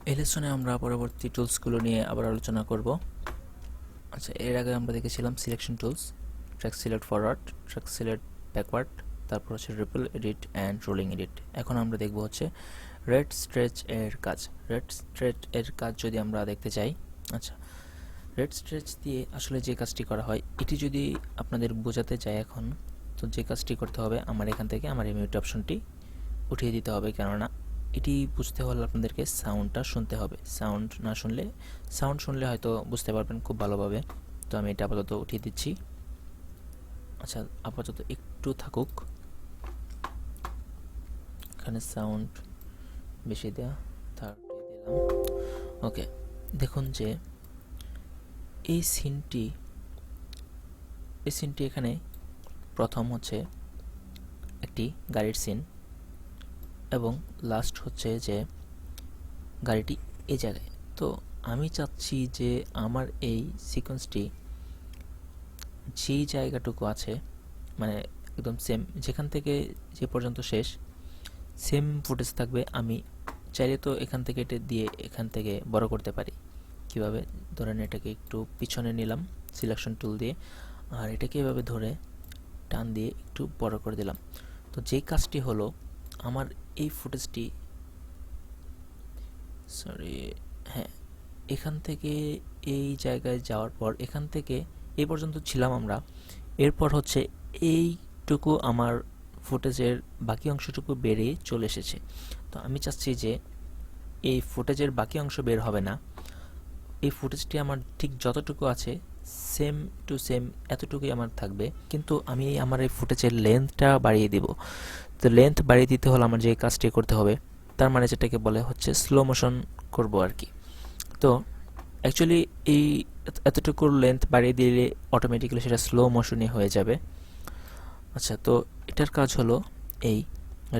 এই লেসনে আমরা পরবর্তী টুলসগুলো নিয়ে আবার আলোচনা করব। আচ্ছা, এর আগে আমরা দেখেছিলাম selection tools, track select forward, track select backward, তারপর হচ্ছে ripple edit and rolling edit. এখন আমরা দেখব হচ্ছে রেড স্ট্রেচ এর কাজ। রেড স্ট্রেচ এর কাজ যদি আমরা দেখতে চাই, আচ্ছা, রেড স্ট্রেচ দিয়ে আসলে যে কাজটি করা হয় এটি যদি আপনাদের বোঝাতে চাই এখন, তো যে কাজটি করতে হবে আমার এখান থেকে আমার এই মিউট অপশনটি উঠিয়ে দিতে হবে, কেননা এটি বুঝতে হলে আপনাদেরকে সাউন্ডটা শুনতে হবে। সাউন্ড শুনলে হয়তো বুঝতে পারবেন খুব ভালোভাবে। তো আমি এটা আপাতত উঠিয়ে দিচ্ছি। আচ্ছা, আপাতত একটু থাকুক, এখানে সাউন্ড বেশি দেওয়া থাক দিলাম। ওকে, দেখুন যে এই সিনটি এখানে প্রথম হচ্ছে একটি গাড়ির সিন এবং লাস্ট হচ্ছে যে গাড়িটি এই জায়গায়। তো আমি চাচ্ছি যে আমার এই সিকোয়েন্সটি যেই জায়গাটুকু আছে, মানে একদম সেম যেখান থেকে যে পর্যন্ত শেষ সেম ফুটেজ থাকবে। আমি চাইলে তো এখান থেকে এটা দিয়ে এখান থেকে বড় করতে পারি। কিভাবে? ধরেন এটাকে একটু পিছনে নিলাম সিলেকশন টুল দিয়ে, আর এটাকে এভাবে ধরে টান দিয়ে একটু বড় করে দিলাম। তো যেই কাজটি হলো, আমার এই ফুটেজটি হ্যাঁ, এখান থেকে এই জায়গায় যাওয়ার পর এখান থেকে এই পর্যন্ত ছিলাম আমরা। এরপর হচ্ছে এইটুকু আমার ফুটেজের বাকি অংশটুকু বেরিয়ে চলে এসেছে। তো আমি চাচ্ছি যে এই ফুটেজের বাকি অংশ বের হবে না, এই ফুটেজটি আমার ঠিক যতটুকু আছে সেম টু সেম এতটুকুই আমার থাকবে, কিন্তু আমি আমার এই ফুটেজের লেন্থটা বাড়িয়ে দিব। তো লেন্থ বাড়িয়ে দিতে হলে আমার যে কাজটি করতে হবে, তার মানে যেটাকে বলে হচ্ছে স্লো মোশন করব আর কি। তো অ্যাকচুয়ালি এই এতটুকুর লেন্থ বাড়িয়ে দিলে অটোমেটিক্যালি সেটা স্লো মোশনই হয়ে যাবে। আচ্ছা, তো এটার কাজ হলো এই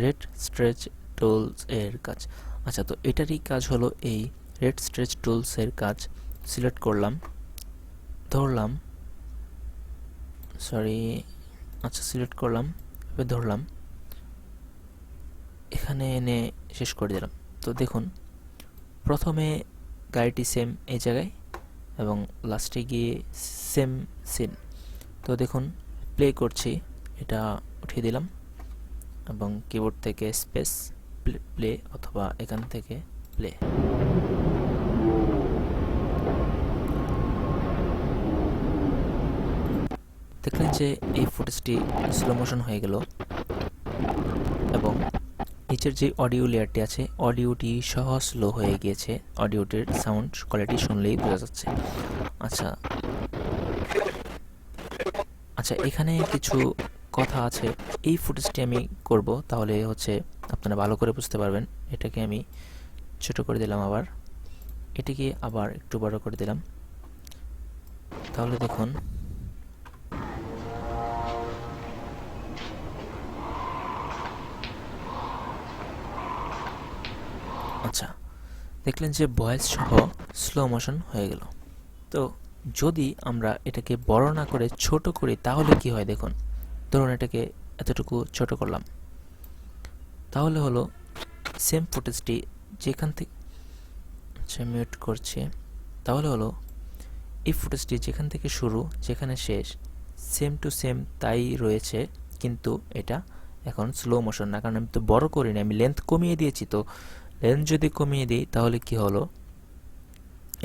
রেড স্ট্রেচ টুলস এর কাজ। আচ্ছা, তো এটারই কাজ হলো এই রেড স্ট্রেচ টুলস এর কাজ। সিলেক্ট করলাম, ধরলাম, আচ্ছা সিলেক্ট করলাম, এবার ধরলাম, এখানে এনে শেষ করে দিলাম। তো দেখুন, প্রথমে গাড়িটি সেম এই জায়গায় এবং লাস্টে গিয়ে সেম সিন। তো দেখুন, প্লে করছি, এটা উঠিয়ে দিলাম এবং কিবোর্ড থেকে স্পেস প্লে অথবা এখান থেকে প্লে। দেখলেন যে এই ফুটেজটি স্লো মোশন হয়ে গেল এবং নিচের যে অডিও লেয়ারটি আছে অডিওটি সহ স্লো হয়ে গিয়েছে। অডিওটির সাউন্ড কোয়ালিটি শুনলেই বোঝা যাচ্ছে। আচ্ছা আচ্ছা, এখানে কিছু কথা আছে, এই ফুটেজটি আমি করব, তাহলে হচ্ছে আপনারা ভালো করে বুঝতে পারবেন। এটাকে আমি ছোট করে দিলাম, আবার এটিকে আবার একটু বড় করে দিলাম, তাহলে দেখুন আচ্ছা, দেখলেন যে ভয়েস সহ স্লো মোশন হয়ে গেল। তো যদি আমরা এটাকে বড় না করে ছোট করি তাহলে কি হয় দেখুন। ধরুন এটাকে এতটুকু ছোট করলাম, তাহলে হলো সেম ফুটেজটি যেখান থেকে, আচ্ছা মিউট করছি, তাহলে হলো এই ফুটেজটি যেখান থেকে শুরু যেখানে শেষ সেম টু সেম তাই রয়েছে, কিন্তু এটা এখন স্লো মোশন না, কারণ আমি তো বড় করিনি, আমি লেন্থ কমিয়ে দিয়েছি। তো লেন্থ যদি কমিয়ে দিই তাহলে কি হলো,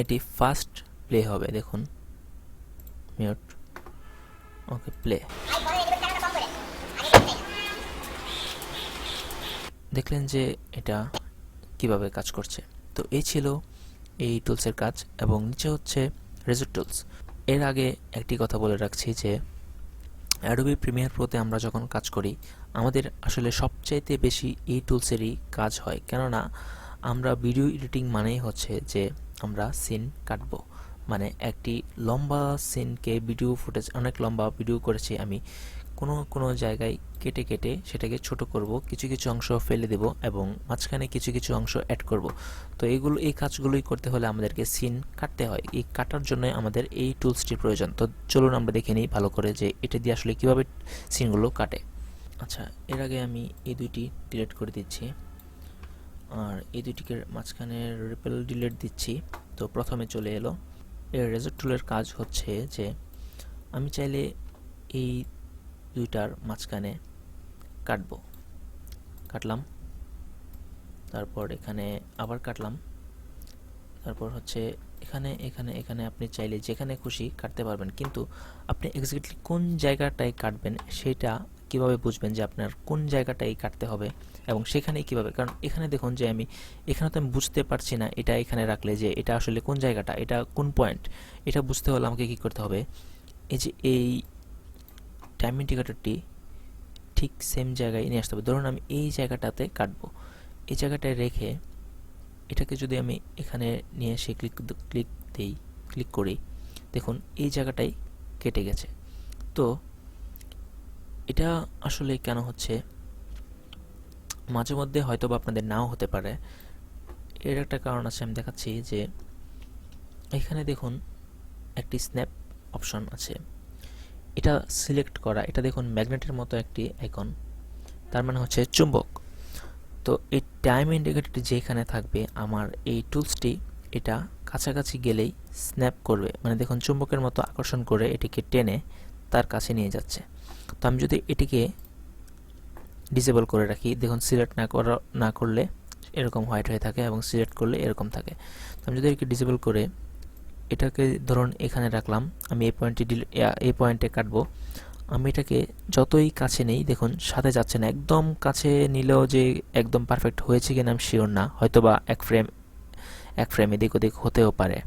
এটি ফাস্ট প্লে হবে। দেখুন, মিউট, ওকে প্লে। দেখলেন যে এটা কিভাবে কাজ করছে। তো এই ছিল এই টুলসের কাজ এবং নিচে হচ্ছে রেজর টুলস। এর আগে একটি কথা বলে রাখছি যে অ্যাডোবি প্রিমিয়ার প্রোতে আমরা যখন কাজ করি আমাদের আসলে সবচাইতে বেশি এই টুলসেরই কাজ হয়, কেননা আমরা ভিডিও এডিটিং মানেই হচ্ছে যে আমরা সিন কাটবো। মানে একটি লম্বা সিনকে ভিডিও ফুটেজ, অনেক লম্বা ভিডিও করেছি আমি, কোনো জায়গায় কেটে কেটে সেটাকে ছোট করব, কিছু কিছু অংশ ফেলে দেব এবং মাঝখানে কিছু কিছু অংশ অ্যাড করব। তো এই কাজগুলোই করতে হলে আমাদেরকে সিন কাটতে হয়। এই কাটার জন্য আমাদের এই টুলসটির প্রয়োজন। তো চলুন আমরা দেখে নিই ভালো করে যে এটা দিয়ে আসলে কীভাবে সিনগুলো কাটে। আচ্ছা, এর আগে আমি এই দুইটি ডিলিট করে দিচ্ছি। আর এই দুইটিকে মাঝখানে রিপেল ডিলিট দিচ্ছি। তো প্রথমে চলে এলো। এর রেজর টুলের কাজ হচ্ছে যে আমি চাইলে এই দুইটার মাঝখানে কাটলাম, তারপর এখানে আবার কাটলাম, তারপর হচ্ছে এখানে এখানে এখানে আপনি চাইলে যেখানে খুশি কাটতে পারবেন, কিন্তু আপনি এক্স্যাক্টলি কোন জায়গাটায় কাটবেন সেটা কিভাবে বুঝবেন যে আপনার কোন জায়গাটাই কাটতে হবে এবং সেখানেই কিভাবে, কারণ এখানে দেখুন যে এখানে তো আমি বুঝতে পারছি না এটা এখানে রাখলে যে এটা আসলে কোন জায়গাটা, এটা কোন পয়েন্ট, এটা বুঝতে হলে আমাকে কি করতে হবে, এই যে এই টাইম ইন্ডিকেটরটি ঠিক সেম জায়গায় নিয়ে আসতে হবে। ধরুন আমি এই জায়গাটাতে কাটবো, এই জায়গাটায় রেখে এটাকে যদি আমি এখানে নিয়ে এসে ক্লিক করি, দেখুন এই জায়গাটাই কেটে গেছে। তো এটা আসলে কেন হচ্ছে, মাঝে মধ্যে হয়তো বা আপনাদের নাও হতে পারে। এর একটা কারণ আছে, আমি দেখাচ্ছি যে এখানে দেখুন একটি স্ন্যাপ অপশন আছে, এটা সিলেক্ট করা, এটা দেখুন ম্যাগনেটের মতো একটি আইকন, তার মানে হচ্ছে চুম্বক। তো এই টাইম ইন্ডিকেটরটি যেখানে থাকবে আমার এই টুলসটি এটা কাছাকাছি গেলেই স্ন্যাপ করবে, মানে দেখুন চুম্বকের মতো আকর্ষণ করে এটিকে টেনে তার কাছে নিয়ে যাচ্ছে। তো আমি যদি এটিকে ডিসেবল করে রাখি, দেখুন সিলেক্ট না করলে এরকম হোয়াইট হয়ে থাকে এবং সিলেক্ট করলে এরকম থাকে। তো আমি যদি এটাকে ডিসেবল করে এটাকে ধরুন এখানে রাখলাম, আমি এই পয়েন্টে কাটবো, আমি এটাকে যতই কাছে নেই দেখুন সাথে যাচ্ছে না, একদম কাছে নিলেও যে একদম পারফেক্ট হয়েছে কিনা আমি শিওর না, হয়তোবা এক ফ্রেম এদিক ওদিক হতেও পারে।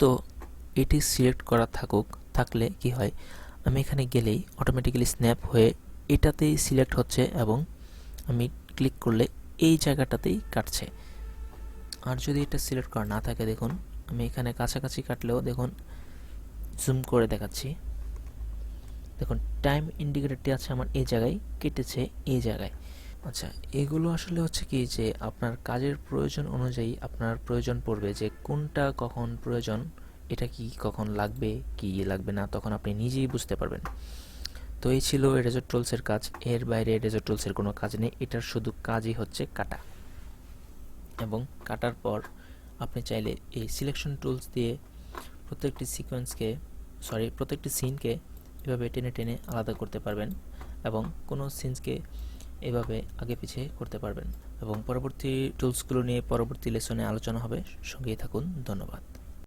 তো এটি সিলেক্ট করা থাকলে কি হয়, আমি এখানে গেলেই অটোমেটিক্যালি স্ন্যাপ হয়ে এটাতেই সিলেক্ট হচ্ছে এবং আমি ক্লিক করলে এই জায়গাটাতেই কাটছে। আর যদি এটা সিলেক্ট করা না থাকে, দেখুন আমি এখানে কাছাকাছি কাটলেও দেখুন জুম করে দেখাচ্ছি, দেখুন টাইম ইন্ডিকেটরটি আছে আমার এই জায়গায়, কেটেছে এই জায়গায়। আচ্ছা, এগুলো আসলে হচ্ছে কি যে আপনার কাজের প্রয়োজন অনুযায়ী আপনার প্রয়োজন পড়বে যে কোনটা কখন প্রয়োজন, এটা কি কখন লাগবে কি লাগবে না, তখন আপনি নিজেই বুঝতে পারবেন। তো এই ছিল রেজর টুলসের কাজ, এর বাইরে রেজর টুলসের কোনো কাজ নেই, এটার শুধু কাজই হচ্ছে কাটা। এবং কাটার পর আপনি চাইলে এই সিলেকশন টুলস দিয়ে প্রত্যেকটি সিনকে এভাবে টেনে টেনে আলাদা করতে পারবেন এবং কোনো সিনকে এভাবে আগে পিছিয়ে করতে পারবেন। এবং পরবর্তী টুলসগুলো নিয়ে পরবর্তী লেসনে আলোচনা হবে, সঙ্গেই থাকুন। ধন্যবাদ।